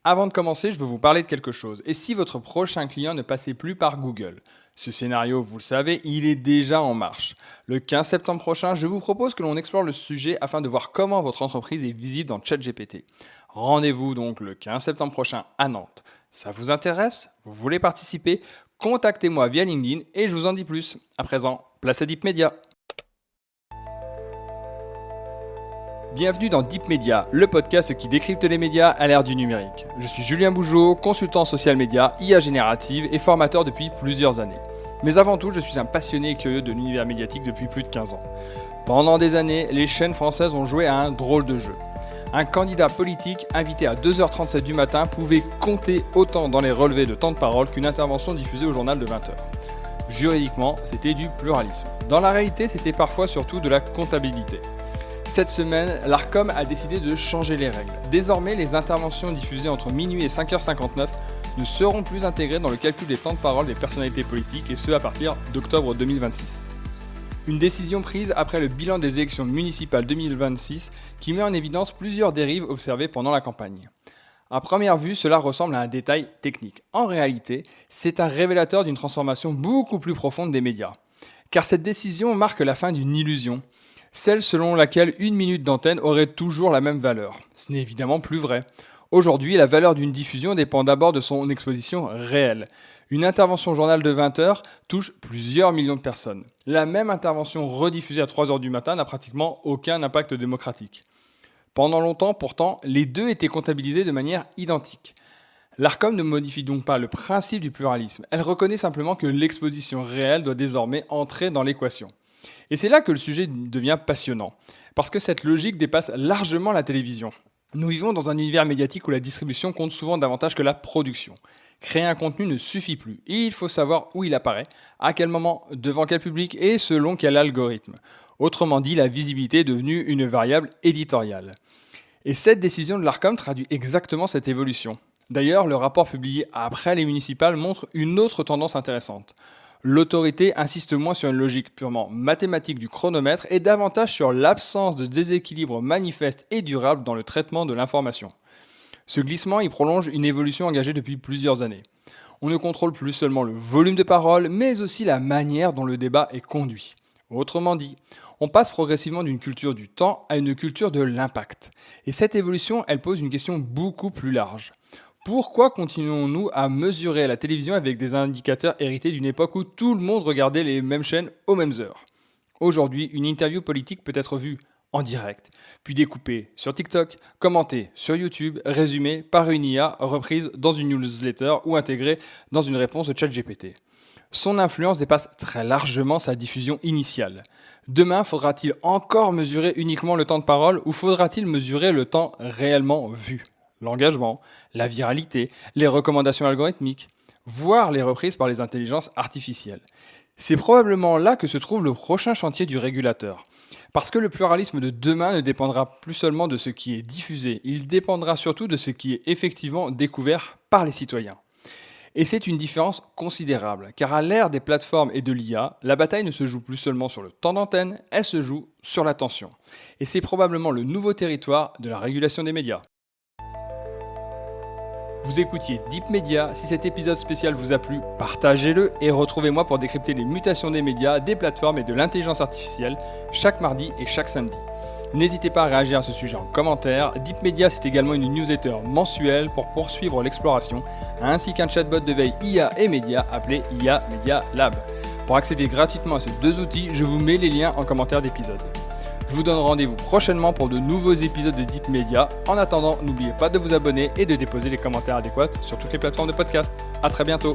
Avant de commencer, je veux vous parler de quelque chose. Et si votre prochain client ne passait plus par Google? Ce scénario, vous le savez, il est déjà en marche. Le 15 septembre prochain, je vous propose que l'on explore le sujet afin de voir comment votre entreprise est visible dans ChatGPT. Rendez-vous donc le 15 septembre prochain à Nantes. Ça vous intéresse? Vous voulez participer? Contactez-moi via LinkedIn et je vous en dis plus. À présent, place à Deep Media. Bienvenue dans Deep Media, le podcast qui décrypte les médias à l'ère du numérique. Je suis Julien Bougeot, consultant en social media, IA générative et formateur depuis plusieurs années. Mais avant tout, je suis un passionné et curieux de l'univers médiatique depuis plus de 15 ans. Pendant des années, les chaînes françaises ont joué à un drôle de jeu. Un candidat politique invité à 2h37 du matin pouvait compter autant dans les relevés de temps de parole qu'une intervention diffusée au journal de 20h. Juridiquement, c'était du pluralisme. Dans la réalité, c'était parfois surtout de la comptabilité. Cette semaine, l'Arcom a décidé de changer les règles. Désormais, les interventions diffusées entre minuit et 5h59 ne seront plus intégrées dans le calcul des temps de parole des personnalités politiques, et ce à partir d'octobre 2026. Une décision prise après le bilan des élections municipales 2026 qui met en évidence plusieurs dérives observées pendant la campagne. À première vue, cela ressemble à un détail technique. En réalité, c'est un révélateur d'une transformation beaucoup plus profonde des médias. Car cette décision marque la fin d'une illusion. Celle selon laquelle une minute d'antenne aurait toujours la même valeur. Ce n'est évidemment plus vrai. Aujourd'hui, la valeur d'une diffusion dépend d'abord de son exposition réelle. Une intervention journal de 20h touche plusieurs millions de personnes. La même intervention rediffusée à 3h du matin n'a pratiquement aucun impact démocratique. Pendant longtemps, pourtant, les deux étaient comptabilisés de manière identique. L'Arcom ne modifie donc pas le principe du pluralisme. Elle reconnaît simplement que l'exposition réelle doit désormais entrer dans l'équation. Et c'est là que le sujet devient passionnant, parce que cette logique dépasse largement la télévision. Nous vivons dans un univers médiatique où la distribution compte souvent davantage que la production. Créer un contenu ne suffit plus, et il faut savoir où il apparaît, à quel moment, devant quel public et selon quel algorithme. Autrement dit, la visibilité est devenue une variable éditoriale. Et cette décision de l'Arcom traduit exactement cette évolution. D'ailleurs, le rapport publié après les municipales montre une autre tendance intéressante. L'autorité insiste moins sur une logique purement mathématique du chronomètre et davantage sur l'absence de déséquilibre manifeste et durable dans le traitement de l'information. Ce glissement y prolonge une évolution engagée depuis plusieurs années. On ne contrôle plus seulement le volume de parole, mais aussi la manière dont le débat est conduit. Autrement dit, on passe progressivement d'une culture du temps à une culture de l'impact. Et cette évolution, elle pose une question beaucoup plus large. Pourquoi continuons-nous à mesurer la télévision avec des indicateurs hérités d'une époque où tout le monde regardait les mêmes chaînes aux mêmes heures? Aujourd'hui, une interview politique peut être vue en direct, puis découpée sur TikTok, commentée sur YouTube, résumée par une IA, reprise dans une newsletter ou intégrée dans une réponse de ChatGPT. Son influence dépasse très largement sa diffusion initiale. Demain, faudra-t-il encore mesurer uniquement le temps de parole ou faudra-t-il mesurer le temps réellement vu? L'engagement, la viralité, les recommandations algorithmiques, voire les reprises par les intelligences artificielles. C'est probablement là que se trouve le prochain chantier du régulateur. Parce que le pluralisme de demain ne dépendra plus seulement de ce qui est diffusé, il dépendra surtout de ce qui est effectivement découvert par les citoyens. Et c'est une différence considérable, car à l'ère des plateformes et de l'IA, la bataille ne se joue plus seulement sur le temps d'antenne, elle se joue sur l'attention. Et c'est probablement le nouveau territoire de la régulation des médias. Vous écoutiez Deep Media. Si cet épisode spécial vous a plu, partagez-le et retrouvez-moi pour décrypter les mutations des médias, des plateformes et de l'intelligence artificielle chaque mardi et chaque samedi. N'hésitez pas à réagir à ce sujet en commentaire. Deep Media, c'est également une newsletter mensuelle pour poursuivre l'exploration, ainsi qu'un chatbot de veille IA et médias appelé IA Media Lab. Pour accéder gratuitement à ces deux outils, je vous mets les liens en commentaire d'épisode. Je vous donne rendez-vous prochainement pour de nouveaux épisodes de Deep Media. En attendant, n'oubliez pas de vous abonner et de déposer les commentaires adéquats sur toutes les plateformes de podcast. À très bientôt.